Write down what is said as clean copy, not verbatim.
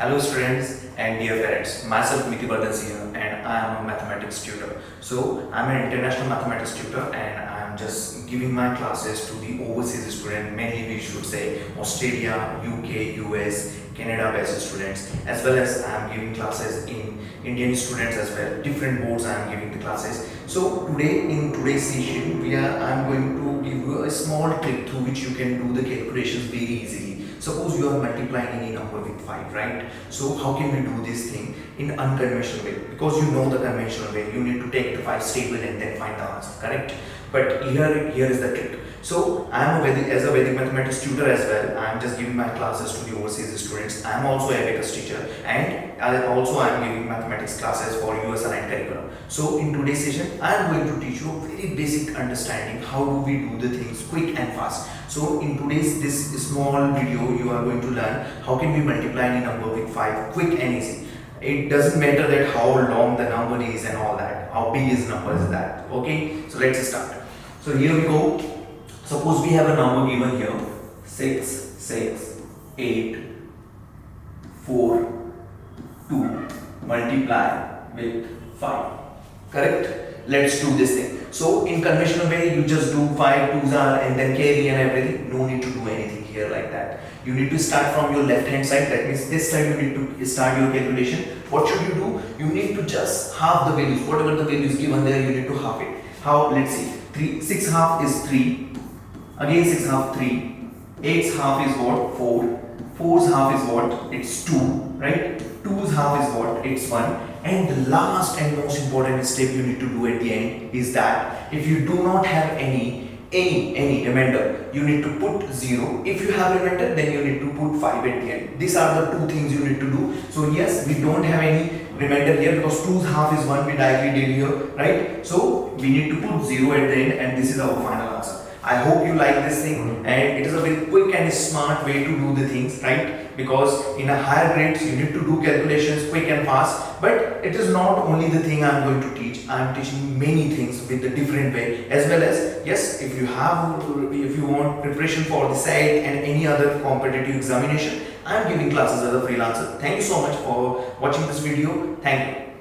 Hello students and dear parents, myself Miti Bardens here and I am a mathematics tutor. So I am an international mathematics tutor and I am just giving my classes to the overseas students, mainly we should say Australia, UK, US, Canada based students, as well as I am giving classes in Indian students as well. Different boards I am giving the classes. So today in today's session I am going to give you a small trick through which you can do the calculations very easily. Suppose you are multiplying any number with 5, right? So how can we do this thing in unconventional way? Because you know the conventional way, you need to take the 5 table and then find the answer, correct? But here is the trick. So I am as a Vedic mathematics tutor as well. I am just giving my classes to the overseas students. I am also a Abacus teacher and I am giving mathematics classes for USR and curriculum. So in today's session, I am going to teach you a very basic understanding how do we do the things quick and fast. So in today's this small video, you are going to learn how can we multiply any number with 5 quick and easy. It doesn't matter that how long the number is and all that, how big is number is that. Okay, so let's start. So here we go. Suppose we have a number given here 6, 6, 8, 4, 2 multiply with 5. Correct? Let's do this thing. So in conventional way, you just do 5 2s are and then carry and everything. No need to do anything here like that. You need to start from your left hand side. That means this side you need to start your calculation. What should you do? You need to just half the values. Whatever the values given there, you need to half it. How? Let's see. 6 half is 3. Again 6 half 3. 8's half is what? 4. 4's half is what? It's 2. Right? 2's half is what? It's 1. And the last and most important step you need to do at the end is that if you do not have any remainder, you need to put 0. If you have remainder, then you need to put 5 at the end. These are the two things you need to do. So yes, we don't have any remainder here because 2's half is 1 we directly did here, right? So we need to put 0 at the end and this is our final answer. I hope you like this thing and it is a very quick and smart way to do the things, right? Because in a higher grades you need to do calculations quick and fast, but it is not only the thing I am going to teach. I am teaching many things with a different way, as well as yes, if you want preparation for the SAT and any other competitive examination, I am giving classes as a freelancer. Thank you so much for watching this video. Thank you.